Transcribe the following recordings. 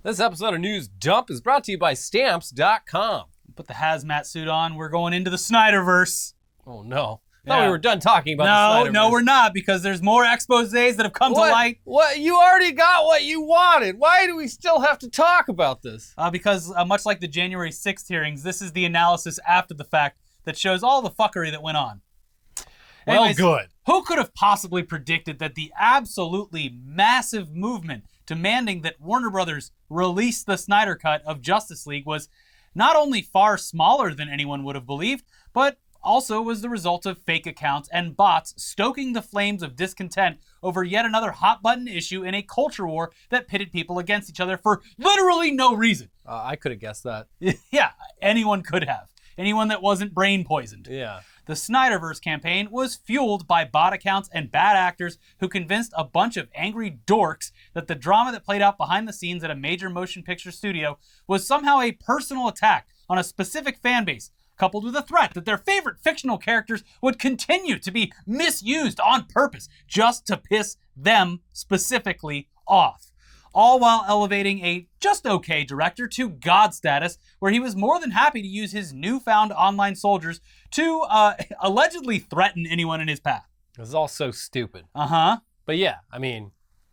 This episode of News Dump is brought to you by Stamps.com. Put the hazmat suit on. We're going into the Snyderverse. Oh, no. I thought we were done talking about the Snyderverse. No, we're not, because there's more exposés that have come to light. What? You already got what you wanted. Why do we still have to talk about this? Because much like the January 6th hearings, this is the analysis after the fact that shows all the fuckery that went on. Anyways, well, good. Who could have possibly predicted that the absolutely massive movement demanding that Warner Brothers release the Snyder Cut of Justice League was not only far smaller than anyone would have believed, but also was the result of fake accounts and bots stoking the flames of discontent over yet another hot-button issue in a culture war that pitted people against each other for literally no reason. I could have guessed that. Yeah, anyone could have. Anyone that wasn't brain poisoned. Yeah. The Snyderverse campaign was fueled by bot accounts and bad actors who convinced a bunch of angry dorks that the drama that played out behind the scenes at a major motion picture studio was somehow a personal attack on a specific fan base, coupled with a threat that their favorite fictional characters would continue to be misused on purpose just to piss them specifically off. All while elevating a just okay director to God status, where he was more than happy to use his newfound online soldiers to allegedly threaten anyone in his path. It was all so stupid. Uh-huh. But yeah, I mean,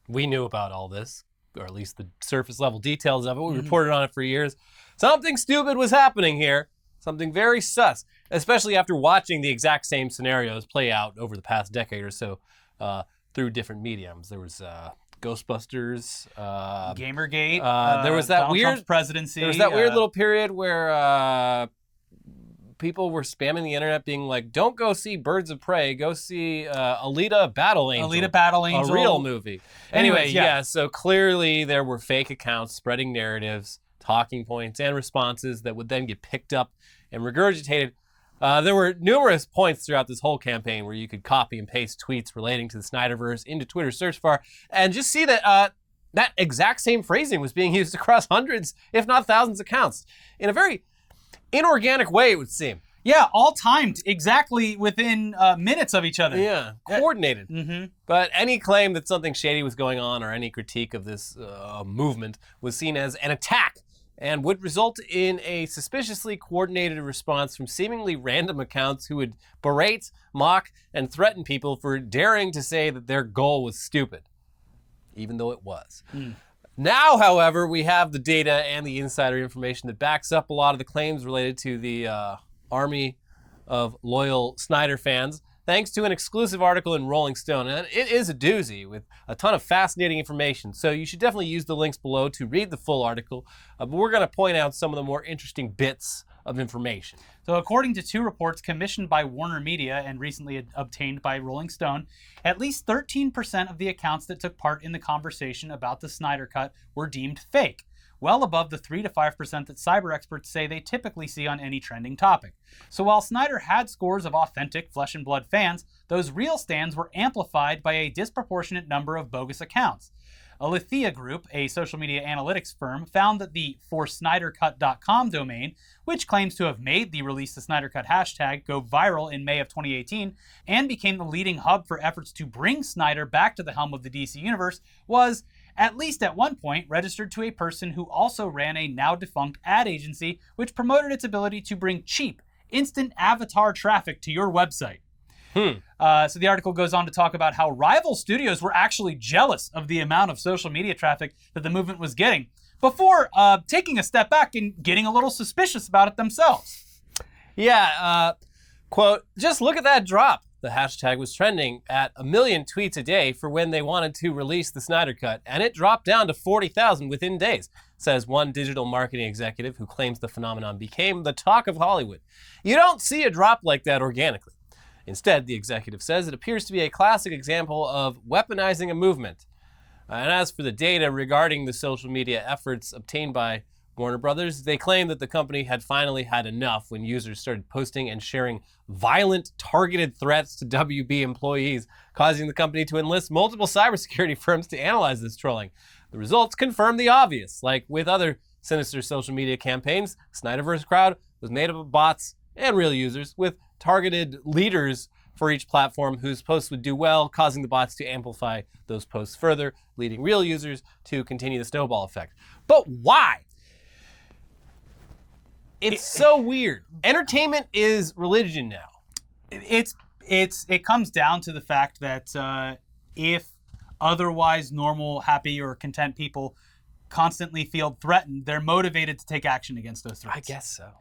we knew about all this, or at least the surface level details of it. We reported on it for years. Something stupid was happening here. Something very sus, especially after watching the exact same scenarios play out over the past decade or so through different mediums. There was Ghostbusters, Gamergate. there was that Donald weird Trump's presidency. There was that weird little period where people were spamming the internet, being like, "Don't go see Birds of Prey. Go see Alita Battle Angel." Alita Battle Angel, a real movie. Anyway, yeah. So clearly there were fake accounts spreading narratives, talking points, and responses that would then get picked up and regurgitated. There were numerous points throughout this whole campaign where you could copy and paste tweets relating to the Snyderverse into Twitter search bar and just see that that exact same phrasing was being used across hundreds, if not thousands, of accounts in a very inorganic way, it would seem. Yeah, all timed exactly within minutes of each other. Yeah, coordinated. Mm-hmm. But any claim that something shady was going on or any critique of this movement was seen as an attack and would result in a suspiciously coordinated response from seemingly random accounts who would berate, mock, and threaten people for daring to say that their goal was stupid, even though it was. Now, however, we have the data and the insider information that backs up a lot of the claims related to the army of loyal Snyder fans, thanks to an exclusive article in Rolling Stone. And it is a doozy with a ton of fascinating information. So you should definitely use the links below to read the full article. But we're going to point out some of the more interesting bits of information. So according to two reports commissioned by Warner Media and recently obtained by Rolling Stone, at least 13% of the accounts that took part in the conversation about the Snyder Cut were deemed fake, well above the 3 to 5% that cyber experts say they typically see on any trending topic. So while Snyder had scores of authentic flesh and blood fans, those real stands were amplified by a disproportionate number of bogus accounts. Alethea Group, a social media analytics firm, found that the forsnydercut.com domain, which claims to have made the Release the Snyder Cut hashtag go viral in May of 2018 and became the leading hub for efforts to bring Snyder back to the helm of the DC Universe, was, at least at one point, registered to a person who also ran a now-defunct ad agency which promoted its ability to bring cheap, instant avatar traffic to your website. So the article goes on to talk about how rival studios were actually jealous of the amount of social media traffic that the movement was getting before taking a step back and getting a little suspicious about it themselves. Yeah, quote, "Just look at that drop. The hashtag was trending at 1 million tweets a day for when they wanted to release the Snyder Cut, and it dropped down to 40,000 within days," says one digital marketing executive who claims the phenomenon became the talk of Hollywood. You don't see a drop like that organically. Instead, the executive says, it appears to be a classic example of weaponizing a movement. And as for the data regarding the social media efforts obtained by Warner Brothers, they claim that the company had finally had enough when users started posting and sharing violent, targeted threats to WB employees, causing the company to enlist multiple cybersecurity firms to analyze this trolling. The results confirm the obvious. Like with other sinister social media campaigns, Snyderverse crowd was made up of bots and real users with targeted leaders for each platform whose posts would do well, causing the bots to amplify those posts further, leading real users to continue the snowball effect. But why? It's so weird. Entertainment is religion now. It comes down to the fact that if otherwise normal, happy, or content people constantly feel threatened, they're motivated to take action against those threats. I guess so.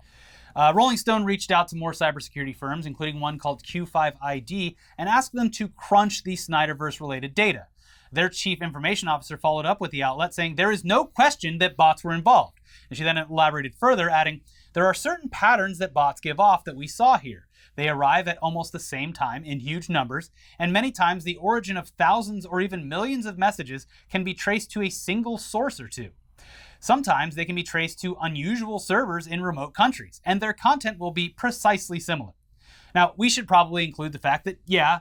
Rolling Stone reached out to more cybersecurity firms, including one called Q5ID, and asked them to crunch the Snyderverse-related data. Their chief information officer followed up with the outlet saying there is no question that bots were involved. And she then elaborated further, adding, there are certain patterns that bots give off that we saw here. They arrive at almost the same time in huge numbers, and many times the origin of thousands or even millions of messages can be traced to a single source or two. Sometimes they can be traced to unusual servers in remote countries, and their content will be precisely similar. Now, we should probably include the fact that, yeah,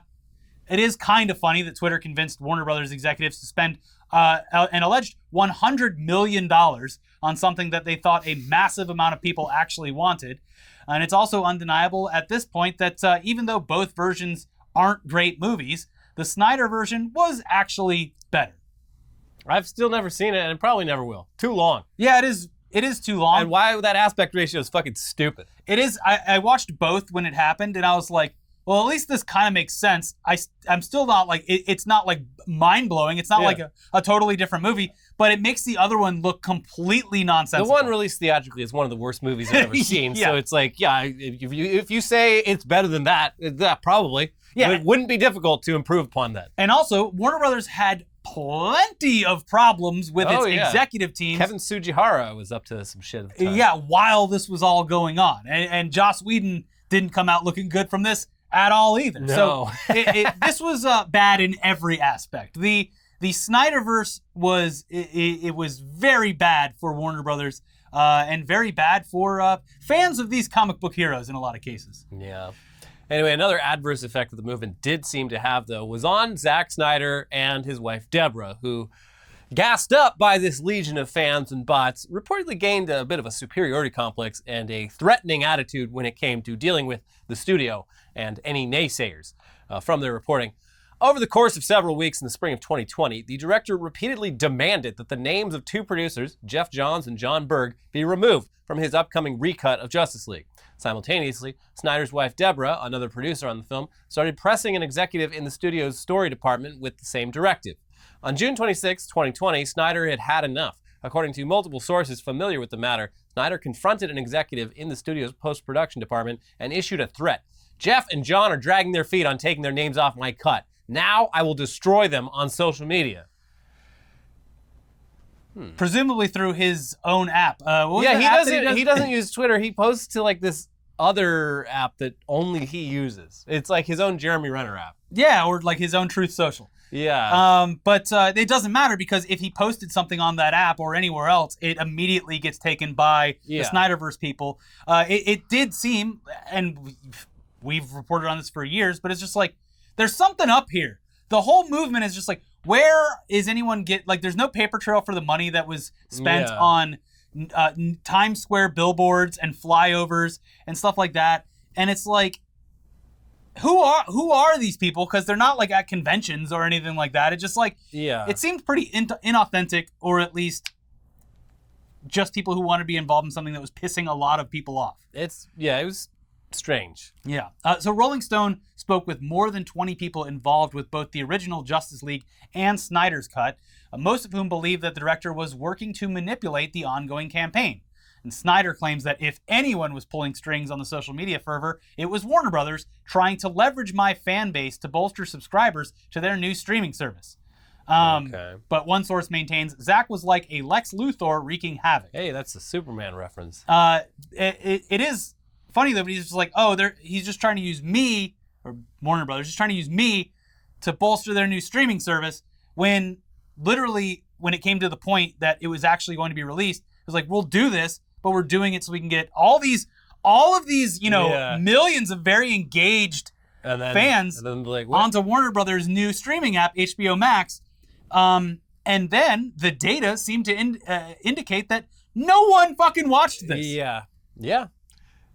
it is kind of funny that Twitter convinced Warner Brothers executives to spend an alleged $100 million on something that they thought a massive amount of people actually wanted. And it's also undeniable at this point that even though both versions aren't great movies, the Snyder version was actually better. I've still never seen it and probably never will. Too long. Yeah, it is too long. And why that aspect ratio is fucking stupid. It is. I watched both when it happened, and I was like, well, at least this kind of makes sense. I'm still not like, it's not like mind-blowing. It's not like a totally different movie, but it makes the other one look completely nonsensical. The one released theatrically is one of the worst movies I've ever seen. Yeah. So it's like, yeah, if you say it's better than that probably. Yeah. It wouldn't be difficult to improve upon that. And also, Warner Brothers had plenty of problems with its executive teams. Kevin Tsujihara was up to some shit at the time. Yeah, while this was all going on. And Joss Whedon didn't come out looking good from this at all either. No. So this was bad in every aspect. The Snyderverse was it was very bad for Warner Brothers and very bad for fans of these comic book heroes in a lot of cases. Yeah. Anyway, another adverse effect that the movement did seem to have, though, was on Zack Snyder and his wife, Deborah, who, gassed up by this legion of fans and bots, reportedly gained a bit of a superiority complex and a threatening attitude when it came to dealing with the studio and any naysayers from their reporting. Over the course of several weeks in the spring of 2020, the director repeatedly demanded that the names of two producers, Jeff Johns and John Berg, be removed from his upcoming recut of Justice League. Simultaneously, Snyder's wife Deborah, another producer on the film, started pressing an executive in the studio's story department with the same directive. On June 26, 2020, Snyder had had enough. According to multiple sources familiar with the matter, Snyder confronted an executive in the studio's post-production department and issued a threat. Jeff and John are dragging their feet on taking their names off my cut. Now I will destroy them on social media. Presumably through his own app. He doesn't use Twitter. He posts to like this other app that only he uses. It's like his own Jeremy Renner app. Yeah, or like his own Truth Social. Yeah. But it doesn't matter because if he posted something on that app or anywhere else, it immediately gets taken by the Snyderverse people. It did seem, and we've reported on this for years, but it's just like, there's something up here. The whole movement is just like, where is anyone there's no paper trail for the money that was spent on Times Square billboards and flyovers and stuff like that. And it's like, who are these people? Because they're not like at conventions or anything like that. It's just like, it seemed pretty inauthentic, or at least just people who want to be involved in something that was pissing a lot of people off. It was strange. Yeah. So Rolling Stone spoke with more than 20 people involved with both the original Justice League and Snyder's cut, most of whom believe that the director was working to manipulate the ongoing campaign. And Snyder claims that if anyone was pulling strings on the social media fervor, it was Warner Brothers trying to leverage my fan base to bolster subscribers to their new streaming service. But one source maintains Zack was like a Lex Luthor wreaking havoc. Hey, that's a Superman reference. It is funny though, but he's just like, he's just trying to use me, or Warner Brothers, just trying to use me to bolster their new streaming service, when literally, when it came to the point that it was actually going to be released, it was like, we'll do this, but we're doing it so we can get all of these, millions of very engaged fans onto Warner Brothers' new streaming app, HBO Max. And then the data seemed to indicate that no one fucking watched this. Yeah.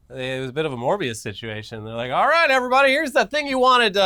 It was a bit of a Morbius situation. They're like, all right, everybody, here's that thing you wanted.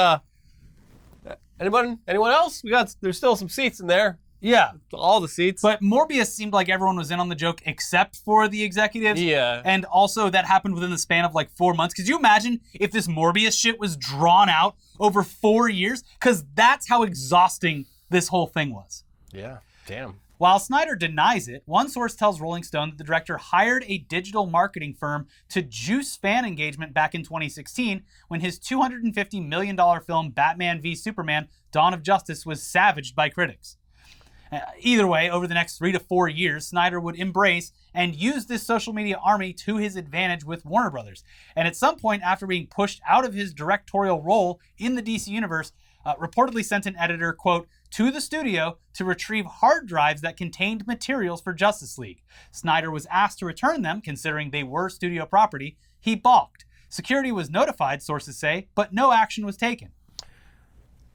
Anyone else? There's still some seats in there. Yeah. All the seats. But Morbius seemed like everyone was in on the joke except for the executives. Yeah. And also that happened within the span of like 4 months. Could you imagine if this Morbius shit was drawn out over 4 years? Because that's how exhausting this whole thing was. Yeah. Damn. While Snyder denies it, one source tells Rolling Stone that the director hired a digital marketing firm to juice fan engagement back in 2016 when his $250 million film Batman v Superman: Dawn of Justice was savaged by critics. Either way, over the next 3 to 4 years, Snyder would embrace and use this social media army to his advantage with Warner Brothers. And at some point, after being pushed out of his directorial role in the DC Universe, reportedly sent an editor, quote, to the studio to retrieve hard drives that contained materials for Justice League. Snyder was asked to return them, considering they were studio property. He balked. Security was notified, sources say, but no action was taken.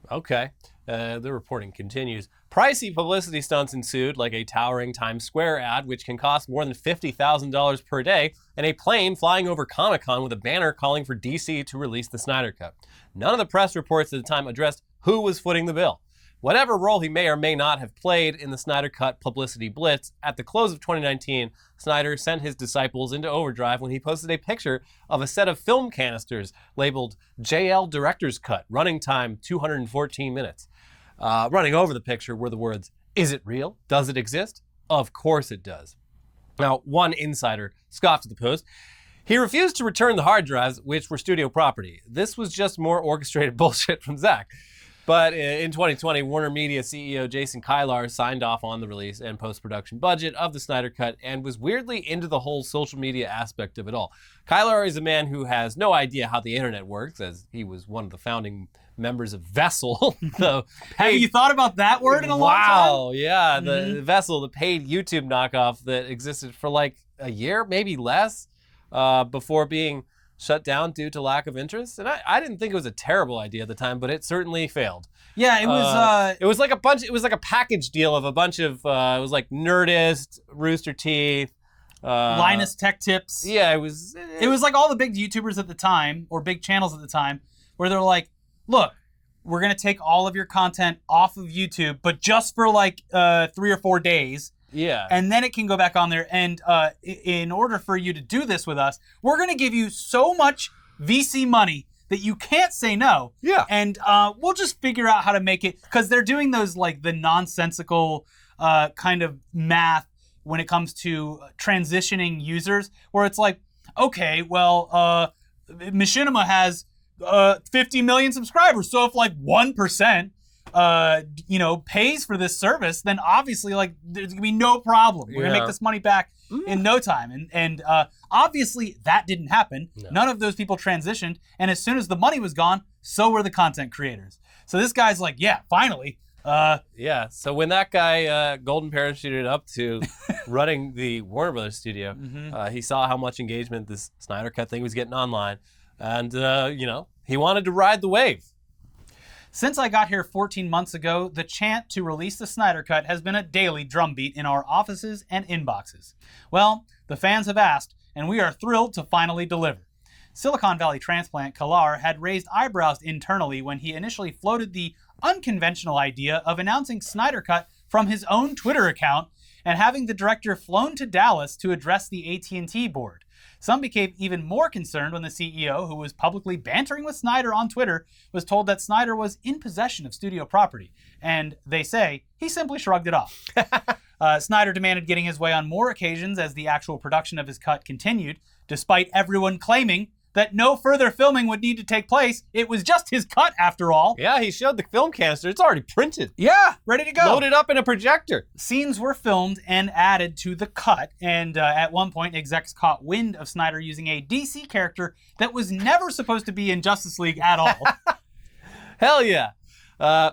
Okay. The reporting continues. Pricey publicity stunts ensued, like a towering Times Square ad, which can cost more than $50,000 per day, and a plane flying over Comic-Con with a banner calling for DC to release the Snyder Cut. None of the press reports at the time addressed who was footing the bill. Whatever role he may or may not have played in the Snyder Cut publicity blitz, at the close of 2019, Snyder sent his disciples into overdrive when he posted a picture of a set of film canisters labeled JL Director's Cut, running time 214 minutes. Running over the picture were the words, "Is it real? Does it exist? Of course it does." Now, one insider scoffed at the post. He refused to return the hard drives, which were studio property. This was just more orchestrated bullshit from Zack. But in 2020, Warner Media CEO Jason Kilar signed off on the release and post-production budget of the Snyder Cut and was weirdly into the whole social media aspect of it all. Kilar is a man who has no idea how the internet works, as he was one of the founding members of Vessel. Have you thought about that word in a long time? Wow, yeah, the Vessel, the paid YouTube knockoff that existed for like a year, maybe less, before being shut down due to lack of interest. And I didn't think it was a terrible idea at the time, but it certainly failed. Yeah, it was it was like a package deal of a bunch of it was like Nerdist, Rooster Teeth, Linus Tech Tips. Yeah, it was like all the big YouTubers at the time, or big channels at the time, where they're like, look, we're going to take all of your content off of YouTube, but just for like 3 or 4 days. Yeah. And then it can go back on there. And in order for you to do this with us, we're going to give you so much VC money that you can't say no. Yeah. And we'll just figure out how to make it. Because they're doing those like the nonsensical kind of math when it comes to transitioning users, where it's like, okay, well, Machinima has 50 million subscribers. So if like 1%, pays for this service, then obviously like there's gonna be no problem. We're gonna make this money back in no time. And obviously that didn't happen. No. None of those people transitioned. And as soon as the money was gone, so were the content creators. So this guy's like, yeah, finally. Yeah. So when that guy golden parachuted up to running the Warner Brothers studio, he saw how much engagement this Snyder Cut thing was getting online. And, he wanted to ride the wave. Since I got here 14 months ago, the chant to release the Snyder Cut has been a daily drumbeat in our offices and inboxes. Well, the fans have asked, and we are thrilled to finally deliver. Silicon Valley transplant Kilar had raised eyebrows internally when he initially floated the unconventional idea of announcing Snyder Cut from his own Twitter account and having the director flown to Dallas to address the AT&T board. Some became even more concerned when the CEO, who was publicly bantering with Snyder on Twitter, was told that Snyder was in possession of studio property. And they say he simply shrugged it off. Snyder demanded getting his way on more occasions as the actual production of his cut continued, despite everyone claiming that no further filming would need to take place. It was just his cut, after all. Yeah, he showed the film canister. It's already printed. Yeah, ready to go. Loaded up in a projector. Scenes were filmed and added to the cut, and at one point, execs caught wind of Snyder using a DC character that was never supposed to be in Justice League at all. Hell yeah.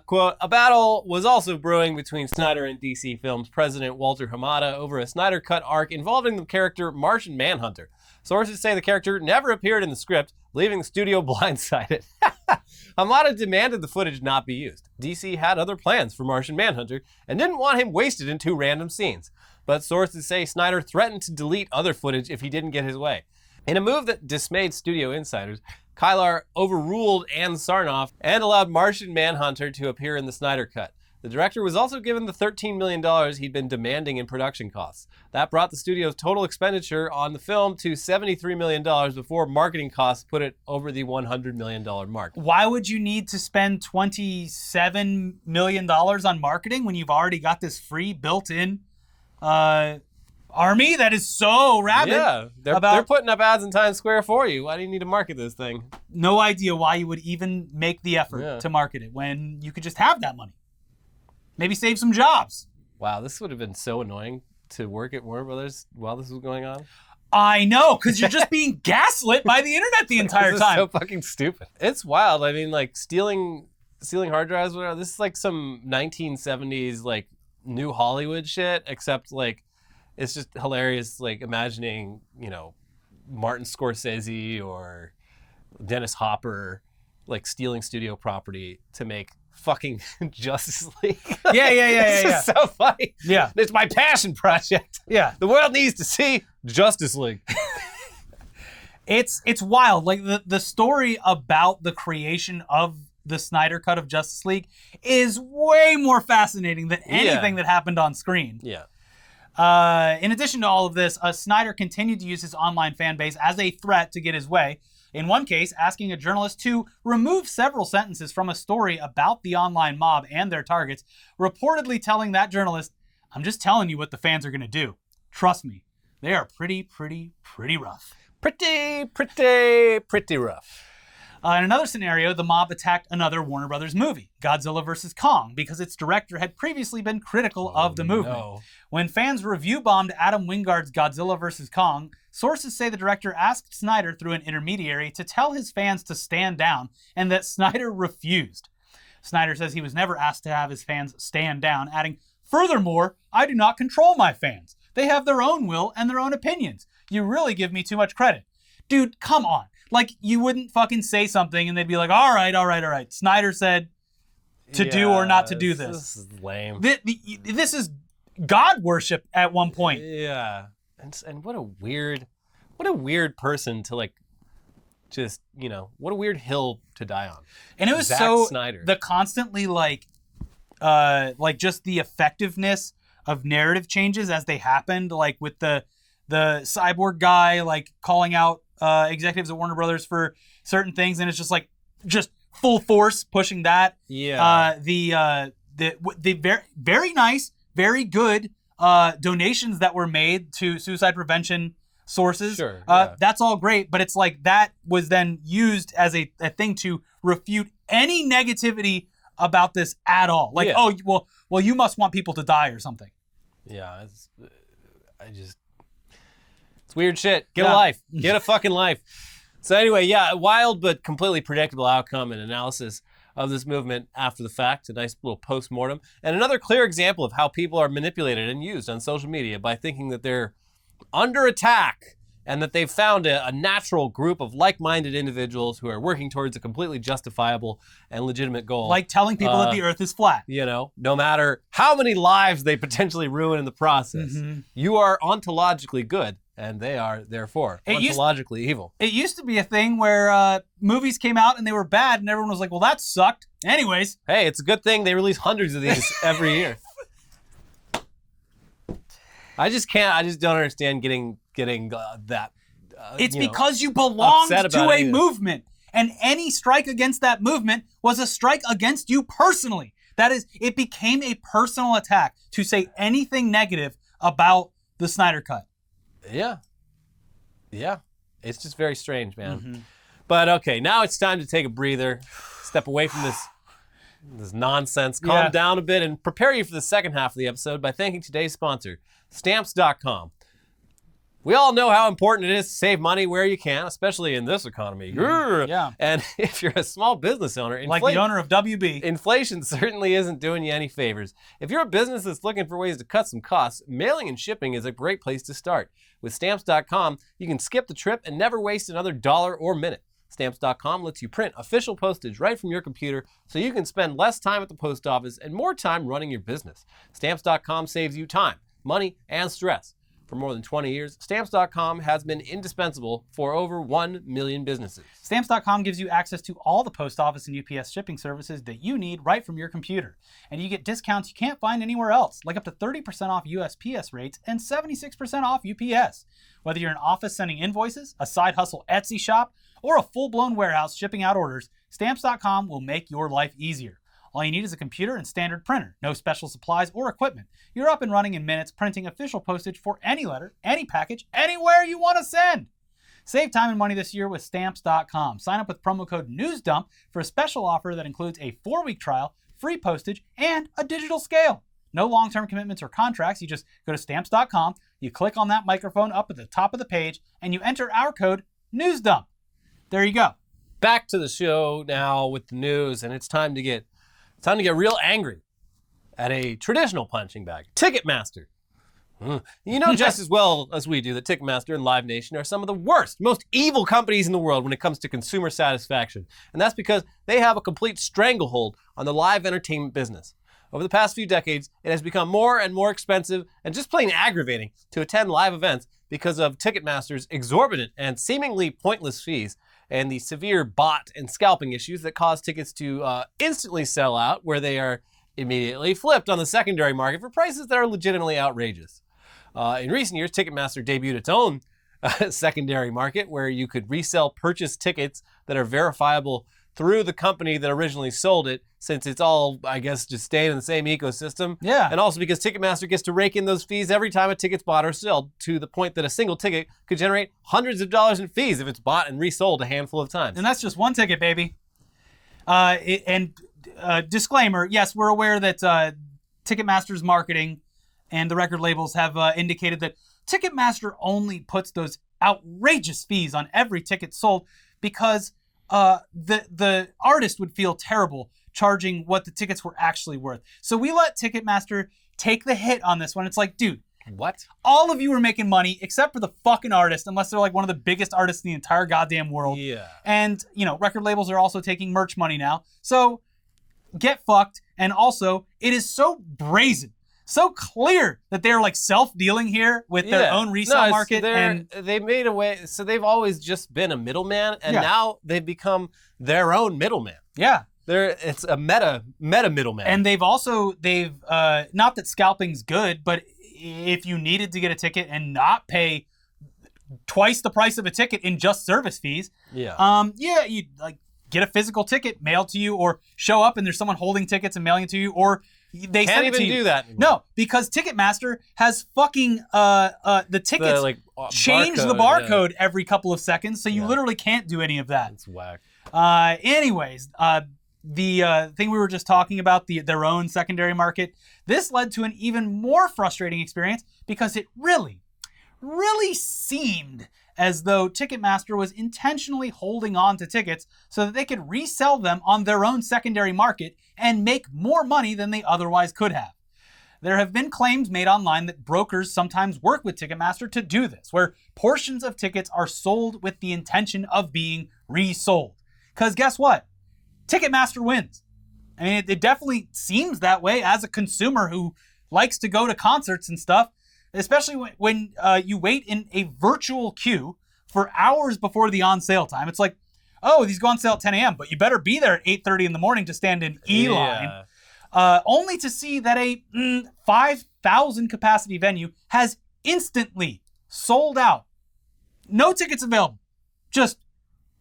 Quote, a battle was also brewing between Snyder and DC Films president Walter Hamada over a Snyder Cut arc involving the character Martian Manhunter. Sources say the character never appeared in the script, leaving the studio blindsided. Hamada demanded the footage not be used. DC had other plans for Martian Manhunter and didn't want him wasted in 2 random scenes. But sources say Snyder threatened to delete other footage if he didn't get his way. In a move that dismayed studio insiders, Kylar overruled Ann Sarnoff and allowed Martian Manhunter to appear in the Snyder Cut. The director was also given the $13 million he'd been demanding in production costs. That brought the studio's total expenditure on the film to $73 million before marketing costs put it over the $100 million mark. Why would you need to spend $27 million on marketing when you've already got this free built-in army that is so rabid? Yeah, they're putting up ads in Times Square for you. Why do you need to market this thing? No idea why you would even make the effort to market it when you could just have that money. Maybe save some jobs. Wow, this would have been so annoying to work at Warner Brothers while this was going on. I know, because you're just being gaslit by the internet the entire time. So fucking stupid. It's wild. I mean, like stealing hard drives, whatever. This is like some 1970s like new Hollywood shit, except like it's just hilarious. Like imagining, Martin Scorsese or Dennis Hopper like stealing studio property to make fucking Justice League. Yeah. It's just so funny. Yeah. It's my passion project. Yeah. The world needs to see Justice League. It's wild. Like the story about the creation of the Snyder Cut of Justice League is way more fascinating than anything that happened on screen. Yeah. In addition to all of this, Snyder continued to use his online fan base as a threat to get his way. In one case, asking a journalist to remove several sentences from a story about the online mob and their targets, reportedly telling that journalist, "I'm just telling you what the fans are going to do. Trust me, they are pretty rough." Pretty rough. In another scenario, the mob attacked another Warner Brothers movie, Godzilla vs. Kong, because its director had previously been critical of the movement. No. When fans review-bombed Adam Wingard's Godzilla vs. Kong, sources say the director asked Snyder through an intermediary to tell his fans to stand down, and that Snyder refused. Snyder says he was never asked to have his fans stand down, adding, "Furthermore, I do not control my fans. They have their own will and their own opinions. You really give me too much credit." Dude, come on. Like, you wouldn't fucking say something and they'd be like, all right. Snyder said to do or not to do this. This is lame. This is God worship at one point. Yeah. And what a weird person to like, just, what a weird hill to die on. And it was Zack Snyder. The constantly like just the effectiveness of narrative changes as they happened, like with the Cyborg guy, like calling out executives at Warner Brothers for certain things, and it's just full force pushing that. Yeah. The very nice, very good donations that were made to suicide prevention sources. Sure. Yeah. That's all great, but it's like that was then used as a thing to refute any negativity about this at all. Like, Yeah. well, you must want people to die or something. Yeah. It's weird shit. Get Yeah. a life. Get a fucking life. So anyway, yeah, wild but completely predictable outcome and analysis of this movement after the fact. A nice little post-mortem. And another clear example of how people are manipulated and used on social media by thinking that they're under attack and that they've found a natural group of like-minded individuals who are working towards a completely justifiable and legitimate goal. Like telling people that the earth is flat. No matter how many lives they potentially ruin in the process, you are ontologically good, and they are, therefore, ontologically evil. It used to be a thing where movies came out and they were bad, and everyone was like, well, that sucked. Anyways. Hey, it's a good thing they release hundreds of these every year. I just don't understand getting that. It's because you belonged to a movement, and any strike against that movement was a strike against you personally. It became a personal attack to say anything negative about the Snyder Cut. Yeah. It's just very strange, man. But okay, now it's time to take a breather, step away from this nonsense, calm down a bit, and prepare you for the second half of the episode by thanking today's sponsor, Stamps.com. We all know how important it is to save money where you can, especially in this economy. Yeah. And if you're a small business owner, like the owner of WB, inflation certainly isn't doing you any favors. If you're a business that's looking for ways to cut some costs, mailing and shipping is a great place to start. With Stamps.com, you can skip the trip and never waste another dollar or minute. Stamps.com lets you print official postage right from your computer so you can spend less time at the post office and more time running your business. Stamps.com saves you time, money, and stress. For more than 20 years, Stamps.com has been indispensable for over 1 million businesses. Stamps.com gives you access to all the post office and UPS shipping services that you need right from your computer. And you get discounts you can't find anywhere else, like up to 30% off USPS rates and 76% off UPS. Whether you're an office sending invoices, a side hustle Etsy shop, or a full-blown warehouse shipping out orders, Stamps.com will make your life easier. All you need is a computer and standard printer, no special supplies or equipment. You're up and running in minutes, printing official postage for any letter, any package, anywhere you want to send. Save time and money this year with Stamps.com. Sign up with promo code NEWSDUMP for a special offer that includes a 4-week trial, free postage, and a digital scale. No long-term commitments or contracts. You just go to Stamps.com, you click on that microphone up at the top of the page, and you enter our code NEWSDUMP. There you go. Back to the show now with the news, and it's time to get real angry at a traditional punching bag, Ticketmaster. You know just as well as we do that Ticketmaster and Live Nation are some of the worst, most evil companies in the world when it comes to consumer satisfaction. And that's because they have a complete stranglehold on the live entertainment business. Over the past few decades, it has become more and more expensive and just plain aggravating to attend live events because of Ticketmaster's exorbitant and seemingly pointless fees and the severe bot and scalping issues that cause tickets to instantly sell out, where they are immediately flipped on the secondary market for prices that are legitimately outrageous. In recent years, Ticketmaster debuted its own secondary market where you could resell purchased tickets that are verifiable through the company that originally sold it, since it's all, I guess, just staying in the same ecosystem. Yeah. And also because Ticketmaster gets to rake in those fees every time a ticket's bought or sold, to the point that a single ticket could generate hundreds of dollars in fees if it's bought and resold a handful of times. And that's just one ticket, baby. Disclaimer, yes, we're aware that Ticketmaster's marketing and the record labels have indicated that Ticketmaster only puts those outrageous fees on every ticket sold because the artist would feel terrible charging what the tickets were actually worth. So we let Ticketmaster take the hit on this one. It's like, dude, what? All of you are making money except for the fucking artist, unless they're like one of the biggest artists in the entire goddamn world. Yeah. And, record labels are also taking merch money now. So get fucked. And also, it is so brazen, so clear that they're like self-dealing here with their own resale market. And they made a way, so they've always just been a middleman, and now they've become their own middleman. Yeah. It's a meta middleman. And they've not that scalping's good, but if you needed to get a ticket and not pay twice the price of a ticket in just service fees, you'd like get a physical ticket mailed to you, or show up and there's someone holding tickets and mailing it to you, or they can't send it to even you. do that anymore. No, because Ticketmaster has fucking the tickets change the barcode every couple of seconds, so you literally can't do any of that. It's whack. Anyways, the thing we were just talking about, their own secondary market, this led to an even more frustrating experience because it really seemed as though Ticketmaster was intentionally holding on to tickets so that they could resell them on their own secondary market and make more money than they otherwise could have. There have been claims made online that brokers sometimes work with Ticketmaster to do this, where portions of tickets are sold with the intention of being resold. Because guess what? Ticketmaster wins. I mean, it definitely seems that way as a consumer who likes to go to concerts and stuff, especially when you wait in a virtual queue for hours before the on-sale time. It's like, oh, these go on sale at 10 a.m., but you better be there at 8:30 in the morning to stand in E-line. Only to see that a 5,000 capacity venue has instantly sold out. No tickets available. Just...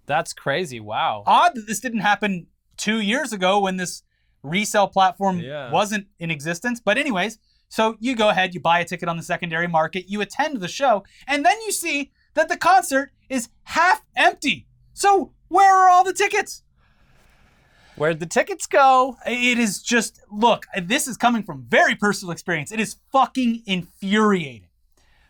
That's crazy. Wow. Odd that this didn't happen 2 years ago when this resale platform wasn't in existence. But anyways, so you go ahead, you buy a ticket on the secondary market, you attend the show, and then you see that the concert is half empty. So where are all the tickets? Where'd the tickets go? It is just, look, this is coming from very personal experience. It is fucking infuriating.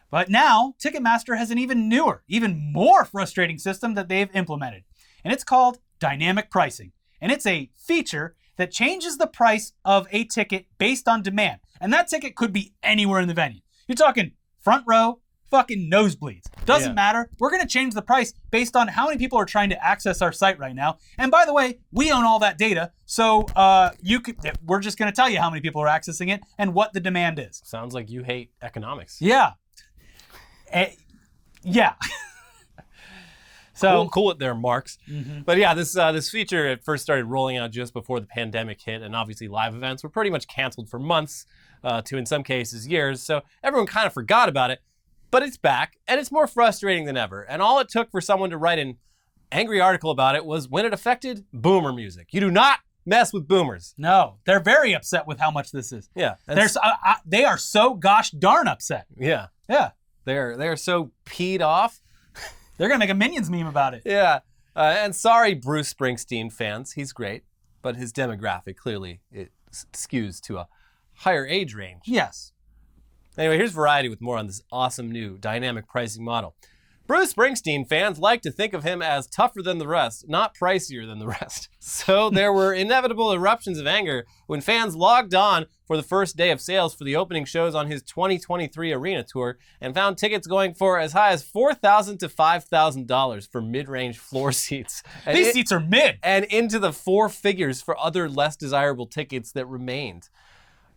But now, Ticketmaster has an even newer, even more frustrating system that they've implemented. And it's called dynamic pricing. And it's a feature that changes the price of a ticket based on demand. And that ticket could be anywhere in the venue. You're talking front row, fucking nosebleeds. Doesn't matter. We're going to change the price based on how many people are trying to access our site right now. And by the way, we own all that data. So we're just going to tell you how many people are accessing it and what the demand is. Sounds like you hate economics. Yeah. Yeah. So cool it there, Marks. Mhm. But yeah, this feature it first started rolling out just before the pandemic hit, and obviously live events were pretty much canceled for months, to in some cases years. So everyone kind of forgot about it. But it's back, and it's more frustrating than ever. And all it took for someone to write an angry article about it was when it affected boomer music. You do not mess with boomers. No, they're very upset with how much this is. Yeah, They are so gosh darn upset. yeah, Yeah. they're so peed off. They're going to make a Minions meme about it. Yeah, and sorry, Bruce Springsteen fans, he's great, but his demographic clearly it skews to a higher age range. Yes. Anyway, here's Variety with more on this awesome new dynamic pricing model. Bruce Springsteen fans like to think of him as tougher than the rest, not pricier than the rest. So there were inevitable eruptions of anger when fans logged on for the first day of sales for the opening shows on his 2023 arena tour and found tickets going for as high as $4,000 to $5,000 for mid-range floor seats. And These seats are mid. and into the four figures for other less desirable tickets that remained.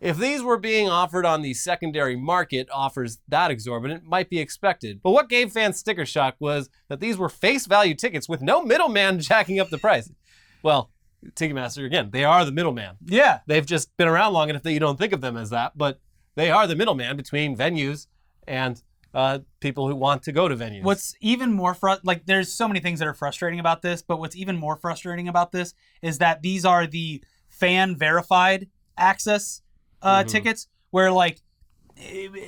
If these were being offered on the secondary market, offers that exorbitant might be expected. But what gave fans sticker shock was that these were face value tickets with no middleman jacking up the price. Well, Ticketmaster, again, they are the middleman. Yeah. They've just been around long enough that you don't think of them as that, but they are the middleman between venues and people who want to go to venues. What's even more there's so many things that are frustrating about this, but what's even more frustrating about this is that these are the fan verified access tickets where like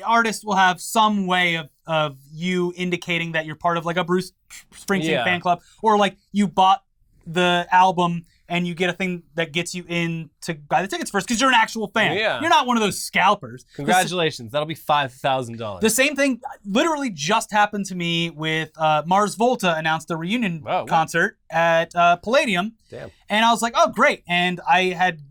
artists will have some way of you indicating that you're part of like a Bruce Springsteen fan club, or like you bought the album and you get a thing that gets you in to buy the tickets first because you're an actual fan. Yeah. You're not one of those scalpers. Congratulations. That'll be $5,000. The same thing literally just happened to me with Mars Volta announced a reunion concert at Palladium. Damn. And I was like, oh, great. And I had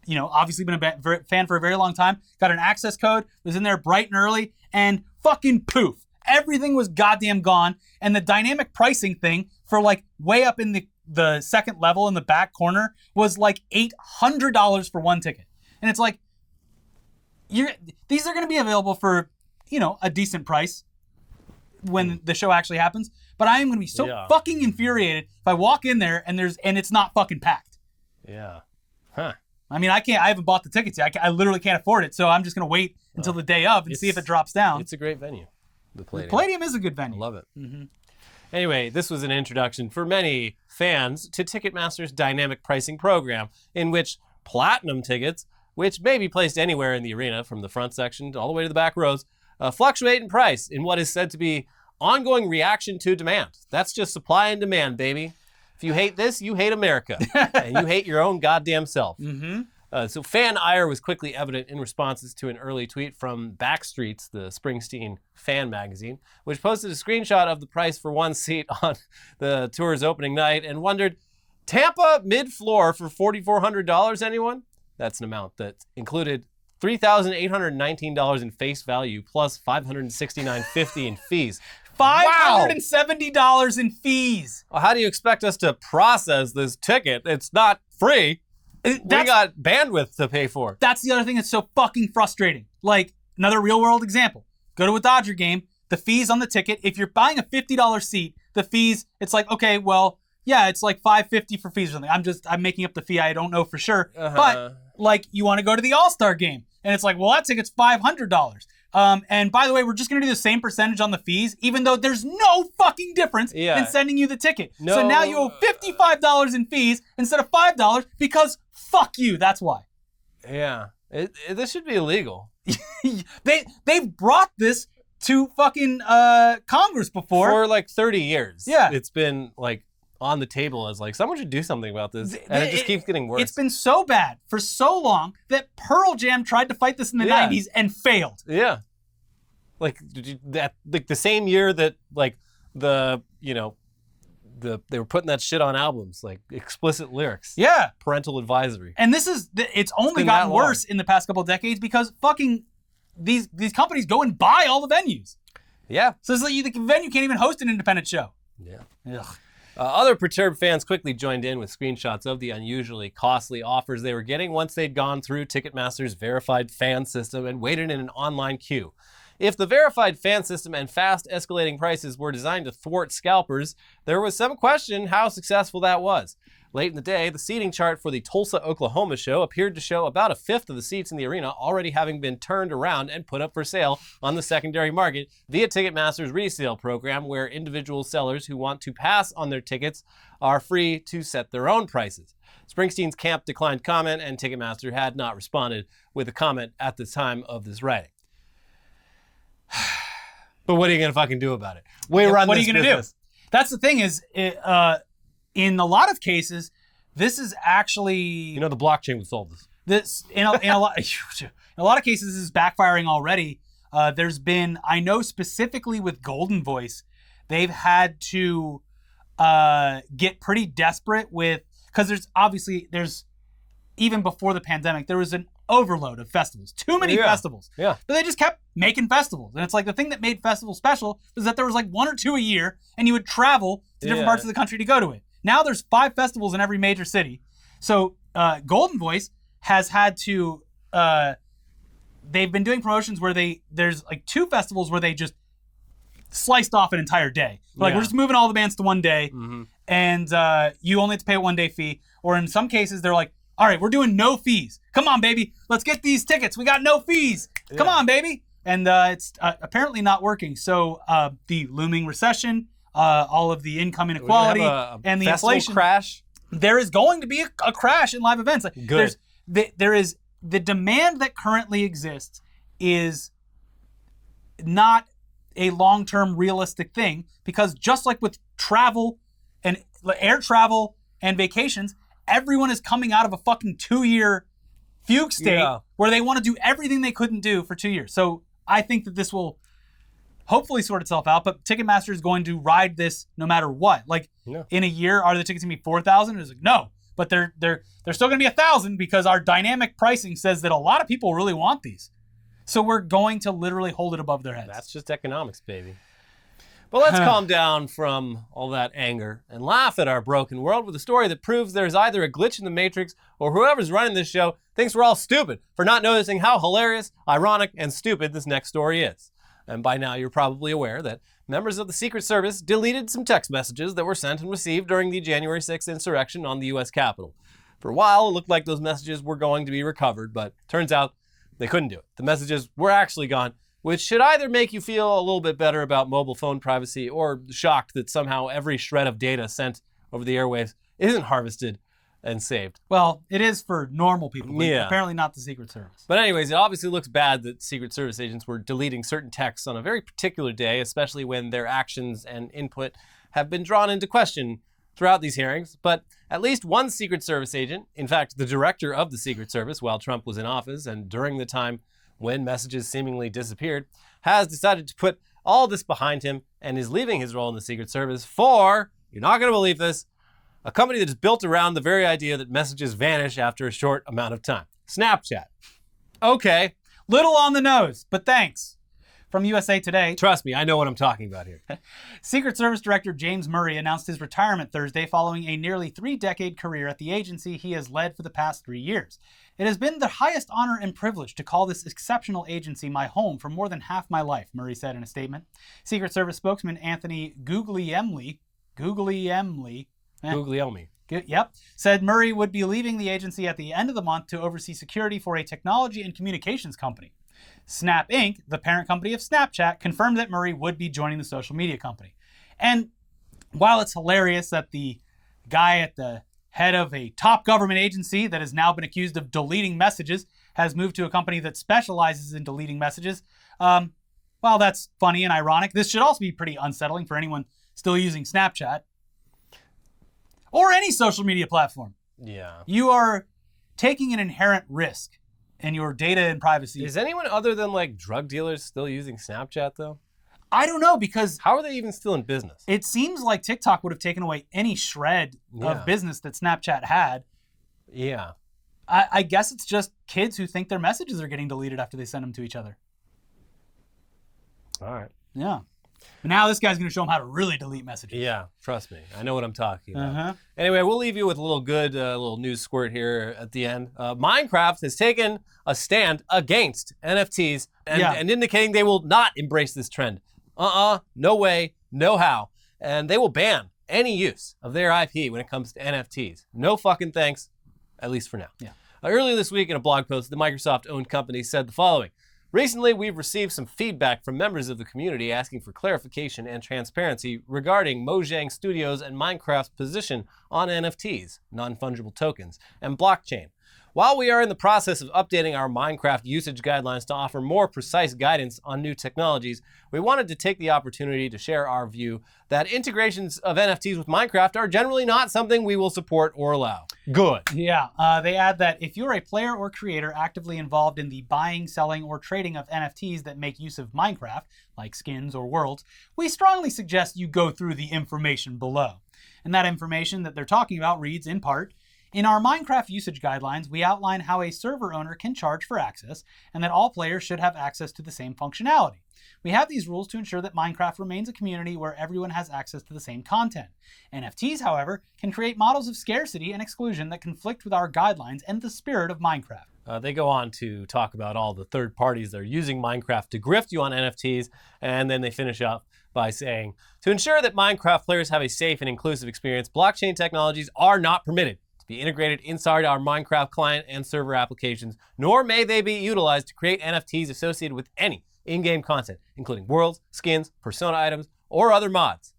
obviously been a fan for a very long time, got an access code, was in there bright and early, and fucking poof. Everything was goddamn gone. And the dynamic pricing thing for like way up in the second level in the back corner was like $800 for one ticket. And it's like, these are going to be available for, a decent price when the show actually happens. But I am going to be so fucking infuriated if I walk in there and it's not fucking packed. Yeah. Huh. I mean, I haven't bought the tickets yet. I literally can't afford it. So I'm just going to wait until the day of and see if it drops down. It's a great venue. The Palladium. Palladium is a good venue. I love it. Mm-hmm. Anyway, this was an introduction for many fans to Ticketmaster's dynamic pricing program, in which platinum tickets, which may be placed anywhere in the arena from the front section all the way to the back rows, fluctuate in price in what is said to be ongoing reaction to demand. That's just supply and demand, baby. If you hate this, you hate America. And you hate your own goddamn self. Mm-hmm. So fan ire was quickly evident in responses to an early tweet from Backstreets, the Springsteen fan magazine, which posted a screenshot of the price for one seat on the tour's opening night and wondered, Tampa mid-floor for $4,400, anyone? That's an amount that included $3,819 in face value plus $569.50 in fees. $570 in fees. Well, how do you expect us to process this ticket? It's not free. We got bandwidth to pay for. That's the other thing that's so fucking frustrating. Like, another real world example. Go to a Dodger game, the fees on the ticket, if you're buying a $50 seat, the fees, it's like, okay, well, yeah, it's like $5.50 for fees or something. I'm making up the fee, I don't know for sure. But, like, you want to go to the All-Star game, and it's like, well, that ticket's $500. And by the way, we're just going to do the same percentage on the fees, even though there's no fucking difference in sending you the ticket. No. So now you owe $55 in fees instead of $5 because fuck you. That's why. Yeah. This should be illegal. They've brought this to fucking Congress before. For like 30 years. Yeah. It's been like on the table as like, someone should do something about this. And it just keeps getting worse. It's been so bad for so long that Pearl Jam tried to fight this in the 90s and failed. Yeah. Like the same year that like they were putting that shit on albums, like explicit lyrics. Yeah. Parental advisory. And it's only gotten worse in the past couple of decades because fucking these companies go and buy all the venues. Yeah. So it's like the venue can't even host an independent show. Yeah. Ugh. Other perturbed fans quickly joined in with screenshots of the unusually costly offers they were getting once they'd gone through Ticketmaster's verified fan system and waited in an online queue. If the verified fan system and fast escalating prices were designed to thwart scalpers, there was some question how successful that was. Late in the day, the seating chart for the Tulsa, Oklahoma show appeared to show about a fifth of the seats in the arena already having been turned around and put up for sale on the secondary market via Ticketmaster's resale program, where individual sellers who want to pass on their tickets are free to set their own prices. Springsteen's camp declined comment, and Ticketmaster had not responded with a comment at the time of this writing. But what are you going to fucking do about it? What are you going to do? That's the thing is, in a lot of cases, this is actually... the blockchain would solve this. In a lot of cases, this is backfiring already. There's been, I know specifically with Golden Voice, they've had to get pretty desperate with... Because there's even before the pandemic, there was an overload of festivals. Too many festivals. Yeah. But they just kept making festivals. And it's like the thing that made festivals special was that there was like 1 or 2 a year, and you would travel to different parts of the country to go to it. Now there's 5 festivals in every major city. So Golden Voice has had to, they've been doing promotions where there's like 2 festivals where they just sliced off an entire day. Like, we're just moving all the bands to one day, and you only have to pay a 1-day fee. Or in some cases, they're like, all right, we're doing no fees. Come on, baby. Let's get these tickets. We got no fees. Come on, baby. And it's apparently not working. So the looming recession, all of the income inequality, and the inflation crash. There is going to be a crash in live events. Like, Good. There is the demand that currently exists is not a long-term realistic thing, because just like with travel and air travel and vacations, everyone is coming out of a fucking 2-year fugue state where they want to do everything they couldn't do for 2 years. So I think that this will hopefully sort itself out, but Ticketmaster is going to ride this no matter what. Like, in a year, are the tickets going to be 4,000? It's like, no, but they're still going to be 1,000 because our dynamic pricing says that a lot of people really want these. So we're going to literally hold it above their heads. That's just economics, baby. But let's calm down from all that anger and laugh at our broken world with a story that proves there's either a glitch in the Matrix or whoever's running this show thinks we're all stupid for not noticing how hilarious, ironic, and stupid this next story is. And by now you're probably aware that members of the Secret Service deleted some text messages that were sent and received during the January 6th insurrection on the U.S. Capitol. For a while, it looked like those messages were going to be recovered, but turns out they couldn't do it. The messages were actually gone, which should either make you feel a little bit better about mobile phone privacy or shocked that somehow every shred of data sent over the airwaves isn't harvested and saved. Well, it is for normal people, but apparently not the Secret Service. But anyways, it obviously looks bad that Secret Service agents were deleting certain texts on a very particular day, especially when their actions and input have been drawn into question throughout these hearings. But at least one Secret Service agent, in fact, the director of the Secret Service while Trump was in office and during the time when messages seemingly disappeared, has decided to put all this behind him and is leaving his role in the Secret Service for, you're not going to believe this, a company that is built around the very idea that messages vanish after a short amount of time. Snapchat. Okay. Little on the nose, but thanks. From USA Today. Trust me, I know what I'm talking about here. Secret Service Director James Murray announced his retirement Thursday following a nearly 3-decade career at the agency he has led for the past 3 years. It has been the highest honor and privilege to call this exceptional agency my home for more than half my life, Murray said in a statement. Secret Service spokesman Anthony Guglielmi, said Murray would be leaving the agency at the end of the month to oversee security for a technology and communications company. Snap Inc., the parent company of Snapchat, confirmed that Murray would be joining the social media company. And while it's hilarious that the guy at the head of a top government agency that has now been accused of deleting messages has moved to a company that specializes in deleting messages, while that's funny and ironic, this should also be pretty unsettling for anyone still using Snapchat or any social media platform. Yeah. You are taking an inherent risk in your data and privacy. Is anyone other than like drug dealers still using Snapchat though? I don't know, because how are they even still in business? It seems like TikTok would have taken away any shred of business that Snapchat had. Yeah. I guess it's just kids who think their messages are getting deleted after they send them to each other. All right. Yeah. Now this guy's going to show them how to really delete messages. Yeah, trust me. I know what I'm talking about. Uh-huh. Anyway, we'll leave you with a little good little news squirt here at the end. Minecraft has taken a stand against NFTs and indicating they will not embrace this trend. No way, no how. And they will ban any use of their IP when it comes to NFTs. No fucking thanks, at least for now. Yeah. Earlier this week in a blog post, the Microsoft-owned company said the following. Recently, we've received some feedback from members of the community asking for clarification and transparency regarding Mojang Studios and Minecraft's position on NFTs, non-fungible tokens, and blockchain. While we are in the process of updating our Minecraft usage guidelines to offer more precise guidance on new technologies, we wanted to take the opportunity to share our view that integrations of NFTs with Minecraft are generally not something we will support or allow. Good. Yeah, they add that if you're a player or creator actively involved in the buying, selling, or trading of NFTs that make use of Minecraft, like skins or worlds, we strongly suggest you go through the information below. And that information that they're talking about reads, in part, in our Minecraft usage guidelines, we outline how a server owner can charge for access and that all players should have access to the same functionality. We have these rules to ensure that Minecraft remains a community where everyone has access to the same content. NFTs, however, can create models of scarcity and exclusion that conflict with our guidelines and the spirit of Minecraft. They go on to talk about all the third parties that are using Minecraft to grift you on NFTs, and then they finish up by saying, to ensure that Minecraft players have a safe and inclusive experience, blockchain technologies are not permitted be integrated inside our Minecraft client and server applications, nor may they be utilized to create NFTs associated with any in-game content, including worlds, skins, persona items, or other mods.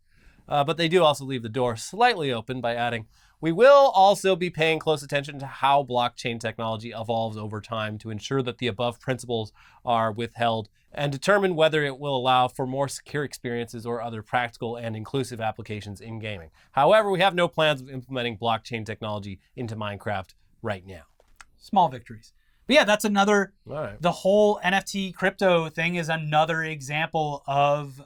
But they do also leave the door slightly open by adding, we will also be paying close attention to how blockchain technology evolves over time to ensure that the above principles are withheld and determine whether it will allow for more secure experiences or other practical and inclusive applications in gaming. However, we have no plans of implementing blockchain technology into Minecraft right now. Small victories. But yeah, that's another, All right. The whole NFT crypto thing is another example of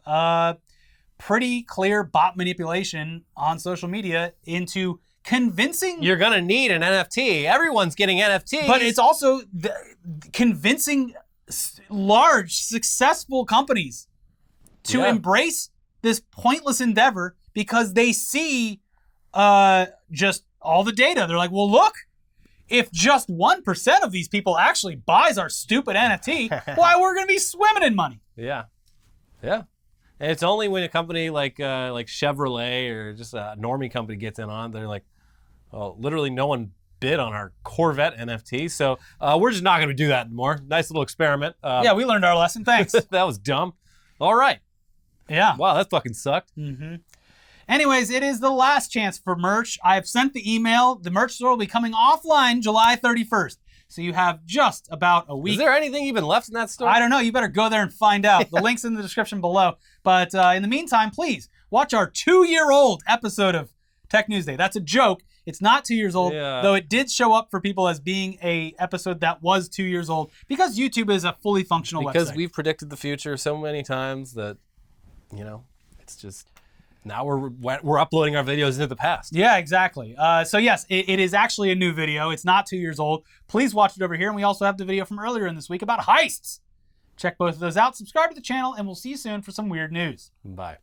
pretty clear bot manipulation on social media into convincing. You're gonna need an NFT. Everyone's getting NFTs. But it's also convincing large, successful companies to embrace this pointless endeavor because they see just all the data. They're like, well, look, if just 1% of these people actually buys our stupid NFT, why, we're going to be swimming in money. Yeah. Yeah. And it's only when a company like Chevrolet or just a normie company gets in on, they're like, oh, literally no one bid on our Corvette NFT, so we're just not going to do that anymore. Nice little experiment. Yeah, we learned our lesson. Thanks. That was dumb. All right. Yeah. Wow, that fucking sucked. Mm-hmm. Anyways, it is the last chance for merch. I've sent the email. The merch store will be coming offline July 31st. So you have just about a week. Is there anything even left in that store? I don't know. You better go there and find out. The link's in the description below. But in the meantime, please watch our 2-year-old episode of Tech News Day. That's a joke. It's not 2 years old, though it did show up for people as being a episode that was 2 years old because YouTube is a fully functional website. Because we've predicted the future so many times that, it's just, now we're uploading our videos into the past. Yeah, exactly. So yes, it is actually a new video. It's not 2 years old. Please watch it over here. And we also have the video from earlier in this week about heists. Check both of those out. Subscribe to the channel, and we'll see you soon for some weird news. Bye.